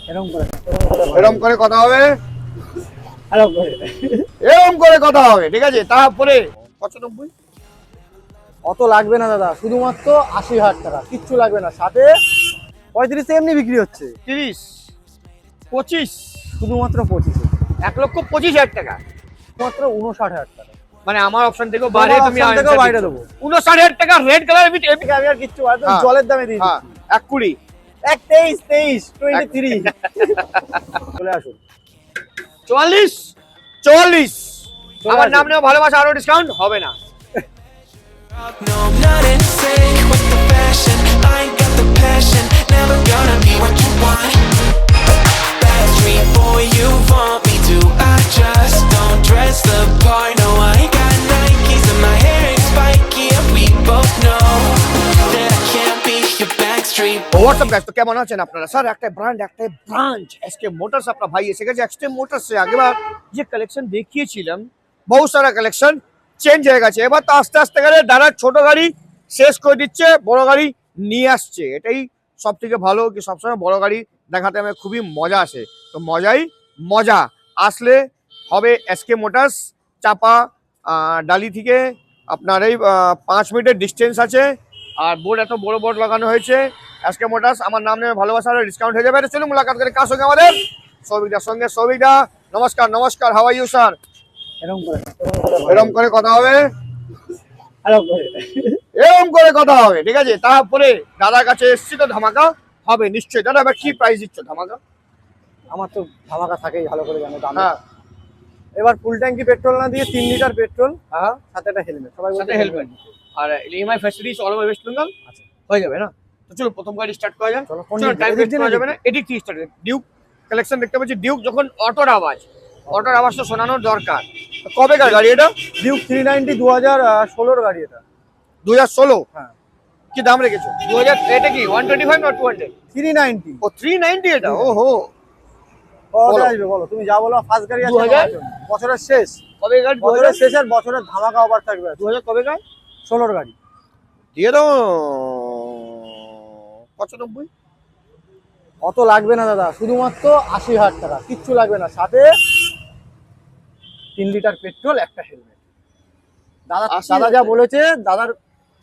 এরকম করে কথা হবে, এরকম করে কথা হবে, ঠিক আছে? তারপরে 95 অত লাগবে না দাদা, শুধুমাত্র 80,000 টাকা, কিচ্ছু লাগবে না। সাথে 35 এমনি বিক্রি হচ্ছে, 30 25 শুধুমাত্র 25-এ, 1,25,000 টাকা, মাত্র 59,000 টাকা। মানে আমার অপশন থেকেও বাইরে তুমি বাইরে দেবো 59,000 টাকা রেড কালারের ভিতরে আমি আর কিচ্ছু জলের দামে দিয়ে হ্যাঁ 120 23 চলে আসুন। 44 44 আমার নাম নেওয়া ভালোবাসা, আরো ডিসকাউন্ট হবে না। No, I'm not in sync with the fashion. I ain't got the passion. Never gonna be what you want. Bad dream boy, you want me to. I just don't dress the part. No, I ain't got Nikes and my hair ain't spiky, and we both know that I can't be your backstreet boy. WhatsApp guys, তো কেমন আছেন আপনারা? Sir একটা branch SK motors আপনার ভাই এসে গেছে। SK মোটরসে আগেবার যে কালেকশন দেখিয়েছিলাম, বহু সারা কালেকশন চেঞ্জ হয়ে গেছে। এবার তো আস্তে আস্তে করে দাদা ছোট গাড়ি শেষ করে দিচ্ছে, বড় গাড়ি নিয়ে আসছে। এটাই সব থেকে ভালো, কি সবসময় বড় গাড়ি দেখাতে আমার খুবই মজা আসে। তো মজাই মজা, আসলে হবে এসকে মোটরস। চাপা ডালি থেকে আপনার এই 5 মিনিটের ডিস্টেন্স আছে, আর বোর্ড এত বড় বোর্ড লাগানো হয়েছে। এসকে মোটরস আমার নাম নেবে ভালোবাসা, ডিসকাউন্ট হয়ে যাবে। চলুন মুলাকাত করে কার সঙ্গে, আমাদের সৌভিকদার সঙ্গে। সৌভিকদা নমস্কার। নমস্কার, হাউ আর ইউ স্যার? এরকম করে কথা হবে, এরকম করে কথা হবে, ঠিক আছে? তারপরে দাদার কাছে এসছি তো ধামাকা হবে নিশ্চয়ই। দাদা এবার কি প্রাইস দিচ্ছ ধামাকা? আমার তো ধামাকা থাকেই, ভালো করে জানো দাম। হ্যাঁ এবার ফুল ট্যাঙ্কি পেট্রোল না দিয়ে 3 লিটার পেট্রোল, হ্যাঁ, সাথে একটা হেলমেট, সবাই সাথে হেলমেট আর EMI facilities all over West Bengal আচ্ছা, হয়ে যাবে না? তো চলো প্রথম গাড়ি স্টার্ট করা যাক। চলো। চলো টাইম ওয়েস্ট করা যাবে না, এদিক থেকে স্টার্ট। ডিউক কালেকশন দেখতে পাচ্ছি, ডিউক যখন অটোর আওয়াজ তো শোনানোর দরকার। কবেকার গাড়ি এটা? ডিউক 390 2016 গাড়ি এটা। 2016? হ্যাঁ। কি দাম রেখেছো? 2000? এটা কি 125 না 200? 390 ও 390 এটা? ওহো, কত বলো। আসবে বলো, তুমি যা বলো। ফার্স্ট গাড়ি আছে 2000? বছরের শেষ, কবে গাড়ি? বছরের শেষের বছরের ধামাকা অফার থাকবে। 2000 কবে গাড়ি? 16 গাড়ি দিয়ে দাও 95। অত লাগবে না দাদা, শুধুমাত্র 80,000 টাকা, কিচ্ছু লাগবে না। সাথে 3 লিটার পেট্রোল, একটা হেলমেট। দাদা 80,000 দাদা যা বলেছে, দাদার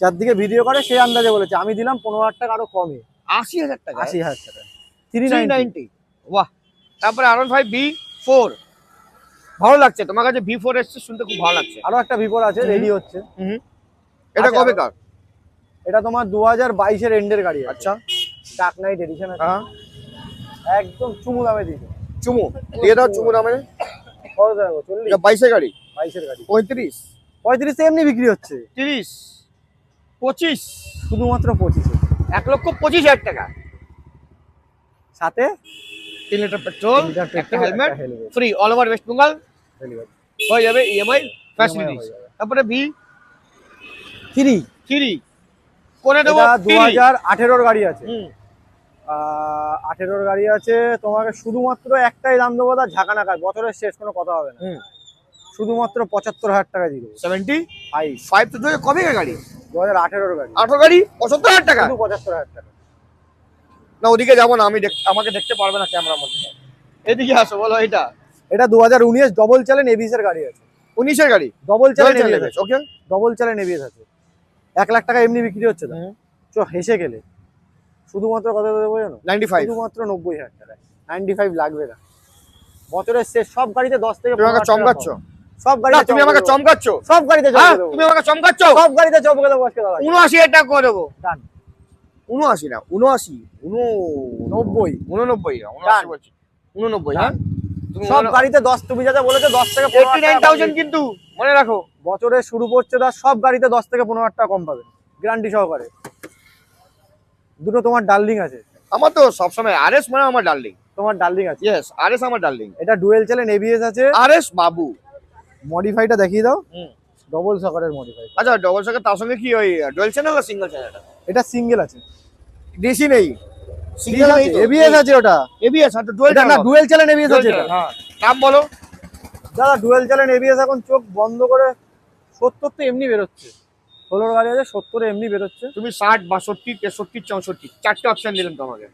যার দিকে ভিডিও করে সেই আন্দাজে বলেছে। আমি দিলাম 15,000 টাকা আরো কমে, 80,000 টাকা? 80,000 টাকা 390। বাহ। তারপরে R15 V4 ভালো লাগছে, তোমার কাছে V4 এসছে শুনতে খুব ভালো লাগছে। আরো একটা ভিভোর আছে, রেডি হচ্ছে। এটা আচ্ছা, কবে কার? এটা তোমার 2022 এর এন্ডের গাড়ি আছে। আচ্ছা, ডার্ক নাইট এডিশন আছে, হ্যাঁ একদম চুমু দামে দিয়েছে। চুমু দিয়ে দাও, চুমু দামে। কত দেবো? 40? এটা 22 এর গাড়ি, 22 এর গাড়ি 35 35 এমনি বিক্রি হচ্ছে, 30 25 শুধুমাত্র 25-এ। 1,25,000 টাকা, সাথে 3 লিটার পেট্রোল, 3 লিটার একটা পেট্রোল, হেলমেট, একটা helmet. Free all over West Bengal helmet হয়ে যাবে। EMI facilities. হয়ে যাবে। তারপরে থ্রি, V3 করে দেবো। এটা 2018 গাড়ি আছে। 18 গাড়ি আছে। তোমাকে শুধুমাত্র একটাই দাম দেবো, ঝাঁকানাকার, বছরের শেষ, কোনো কথা হবে না। শুধুমাত্র 75,000 টাকা দিয়ে দেবো। 75 তো কবে গাড়ি? 2018 গাড়ি, 18 গাড়ি 75,000 টাকা? শুধু 75,000 টাকা। না ওদিকে যাবো না আমি, আমাকে দেখতে পারবে না ক্যামেরার মধ্যে। এদিকে আসো, বলো। এটা 2019 ডবল চ্যালেঞ্জ এবিএস এর গাড়ি আছে। 19 এর গাড়ি, ডবল চ্যালেঞ্জ এবিএস আছে, ওকে। ডবল চ্যালেঞ্জ এবিএস আছে। 1 লাখ টাকা এমনি বিক্রি হচ্ছে। তো হেসে গেলে শুধুমাত্র কত দেবো জানো? 95। শুধুমাত্র 90,000 টাকা। 95 লাগবে না। বছরের শেষ, সব গাড়িতে 10 থেকে তুমি আমাকে 15,000 টাকা চমকাচ্ছ? কম। সব না গাড়িতে তুমি আমাকে চমকাচ্ছ, সব গাড়িতে হ্যাঁ চমকে দেবো। তুমি আমাকে চমকাচ্ছ। সব গাড়িতে চমকে দেবো আজকে দাদা। 79,000 টাকা করে দেবো। ডান। 79 না 79 90 89 79 বলছি, 89। হ্যাঁ সব গাড়িতে 10, তুমি যা বলেছো 10 থেকে 15,000 টাকা 89,000 কিন্তু মনে রাখো। বছরের শুরু পড়ছে দা, সব গাড়িতে 10 থেকে 15,000 টাকা কম পাবে, গ্যারান্টি সহকারে। দুটো তোমার ডার্লিং আছে। আমার তো সবসময় আরএস মানে আমার ডার্লিং। তোমার ডার্লিং আছে? ইয়েস, আরএস আমার ডার্লিং। এটা ডুয়েল চ্যানেল এবিএস আছে। আরএস বাবু। মডিফাইটা দেখিয়ে দাও। ডবল সকারের মডিফাই। আচ্ছা, ডবল সকেট, তার সঙ্গে কি ওই ডুয়াল চ্যানেল না সিঙ্গেল চ্যানেল? এটা সিঙ্গেল আছে, ডিসি নেই, সিঙ্গেল নেই, এবিএস আছে। ওটা এবিএস আছে, ডুয়াল এটা না, ডুয়েল চ্যানেল এবিএস আছে এটা। হ্যাঁ, নাম বলো দাদা। ডুয়েল চ্যানেল এবিএস এখন চোখ বন্ধ করে 70 তো এমনি বেরোচ্ছে। 16 গাড়ি আছে, 70 এমনি বেরোচ্ছে। তুমি 60 62 63 64 চারটে অপশন দিলাম তোমাকে।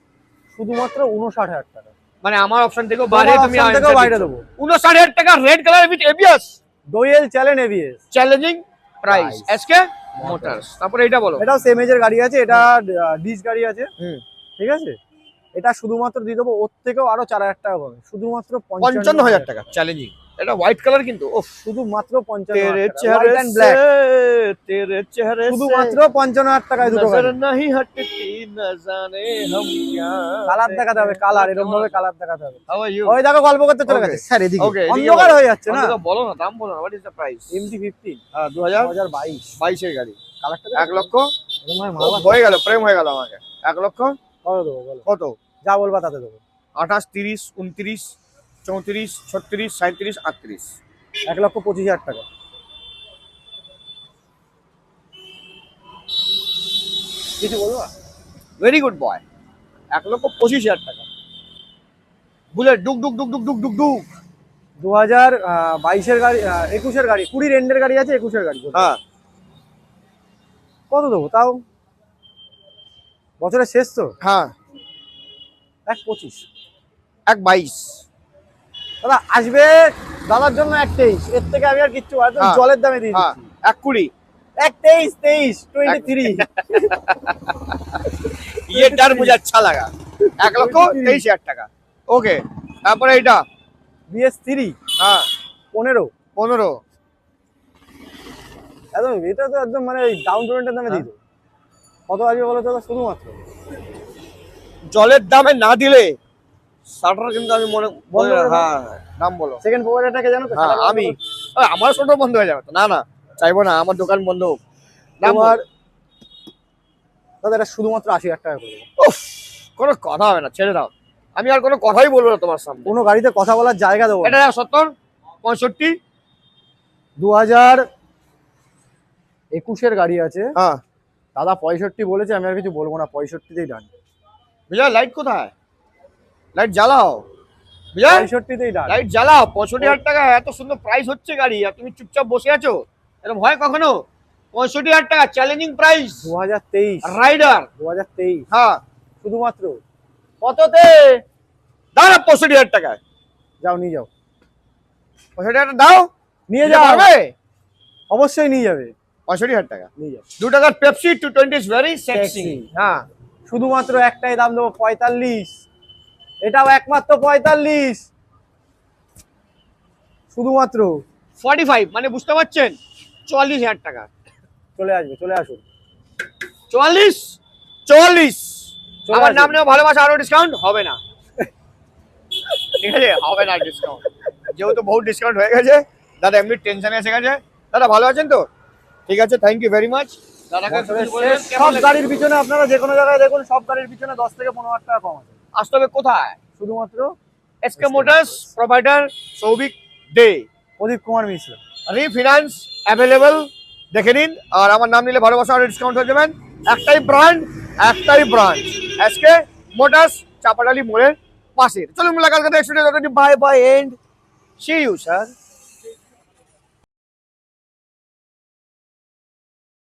শুধুমাত্র 59,000 টাকা। মানে আমার অপশন থেকেও বাইরে তুমি option থেকেও বাইরে দেবো। 59,000 টাকা red colour with ABS ডোয়েল challenge ABS, challenging price Price. SK motors. তারপরে এটা বলো। এটাও সেম এজের গাড়ি আছে, এটা ডিস গাড়ি আছে, হুম। ঠিক আছে। এটা শুধুমাত্র দিয়ে দেবো ওর থেকেও আরো 4,000 টাকা কমে, শুধুমাত্র 55,000 টাকা চ্যালেঞ্জিং। এটা হোয়াইট কালার কিন্তু ওফ শুধুমাত্র তেরে 55,000 টাকা, চেহারে white and black। से तेरे चेहरे শুধুমাত্র 55,000 টাকায় দুটো नजर গাড়ি। नहीं हटती न जाने हम क्या কালার দেখাতে হবে, কালার এরকম ভাবে কালার দেখাতে হবে। হাউ আর ইউ ওই দেখো গল্প করতে চলে Okay. গেছে স্যার, এদিকে Okay, এদিকে অন্ধকার বলো। হয়ে যাচ্ছে না। বলো না, দাম বলো না, what is the price? MT-15 হ্যাঁ 2022 2022 এর গাড়ি, কালারটা 1 লক্ষ এরকম ভাবে মারবা। হয়ে গেল, প্রেম হয়ে গেল আমাকে। 1 লক্ষ কত দেবো বলো, কত? যা বলবা তাতে দেবো। 28 30 29 34 36 37 38 1,25,000 টাকা। কিছু বলবা? Very good boy. 1,25,000 টাকা বুলেট ডুক ডুক ডুক ডুক ডুক ডুক ডুক। 2022 এর গাড়ি, 21 এর গাড়ি, 20 এন্ডের গাড়ি আছে, 21 এর গাড়ি। হ্যাঁ কত দেবো তাও? বছরের শেষ তো, হ্যাঁ 1,25,000 1,22 দাদা আসবে। দাদার জন্য 1,23,000, এর থেকে আমি আর কিচ্ছু একদম হ্যাঁ। জলের দামে দিয়ে হ্যাঁ দিচ্ছি। 1,20 1,23,23 23 ये डर मुझे अच्छा लगा। 1,23,000 টাকা। ওকে তারপরে এটা BS3 হ্যাঁ 15 15 একদম, এটা তো একদম মানে ডাউন পেমেন্টের দামে দিয়ে দেবো। কত আসবে বলো তো দাদা? শুধুমাত্র জলের দামে না দিলে শাটার কিন্তু আমি মনে বন্ধ করে দাও। হ্যাঁ দাম বলো। সেকেন্ড প্রোভাইডারটাকে জানো তো? হ্যাঁ আমি আমার ছোট বন্ধ হয়ে যাবে তো। না না চাইবো না আমার দোকান বন্ধ হোক। দাম তোমার বলো। দাদা এটা শুধুমাত্র 80,000 টাকা করে দেবো। উফ কোনো কথা হবে না, ছেড়ে দাও। আমি আর কোনো কথাই বলবো না তোমার সামনে। কোনো গাড়িতে কথা বলার জায়গা দেবো না। এটা 70 65 2021 এর গাড়ি আছে হ্যাঁ দাদা, 65 বলেছে, আমি আর কিছু বলবো না, 65তেই ডান। বিজয় লাইট কোথায়? লাইট জ্বালাও বিজয়, 65তেই ডান। লাইট জ্বালাও। 65,000 টাকা এত সুন্দর প্রাইস হচ্ছে গাড়ি আর তুমি চুপচাপ বসে আছো? এরকম হয় কখনো? 65,000 টাকা চ্যালেঞ্জিং প্রাইস 2023 রাইডার। 2023 হ্যাঁ শুধুমাত্র কততে? দাও না 65,000 টাকায়। যাও নিয়ে যাও, 65,000 টাকা দাও, নিয়ে নিতে যাও, পারবে? অবশ্যই নিয়ে যাবে, 65,000 টাকা। নিয়ে যাও। 2 টাকার Pepsi 220 is very sexy. Sexy। হ্যাঁ শুধুমাত্র একটাই দাম দেবো, 45। এটাও একমাত্র 45, শুধুমাত্র 45 মানে বুঝতে পারছেন 44,000 টাকা। চলে আসবে, চলে আসুন। 44 চলে আমার আসুন। নাম নেওয়া ভালোবাসা, আরো ডিসকাউন্ট হবে না। ঠিক আছে হবে না ডিসকাউন্ট, যেহেতু বহুত ডিসকাউন্ট হয়ে গেছে। দাদা এমনি টেনশনে এসে গেছে। দাদা ভালো আছেন তো? ঠিক আছে, থ্যাংক ইউ ভেরি মাচ। দাদাকে বছরের কিছু বলবেন? শেষ কেমন সব লেগেছে? গাড়ির পিছনে আপনারা যে কোনো জায়গায় দেখুন, সব গাড়ির পিছনে 10 থেকে 15,000 টাকা কম আছে, আসতে হবে কোথায়? শুধুমাত্র এসকে মোটরস, প্রোভাইডার সৌভিক দে। প্রদীপ কুমার মিশ্র। রিফিনান্স অ্যাভেলেবল, দেখে নিন। আর আমার নাম নিলে ভালোবাসা আর ডিসকাউন্ট হয়ে যাবেন। একটাই ব্র্যান্ড, একটাই ব্রাঞ্চ, এসকে মোটরস, চাপাডালি মোড়ের পাশে। চলুন মুলাকাত করতে। Bye bye and see you sir.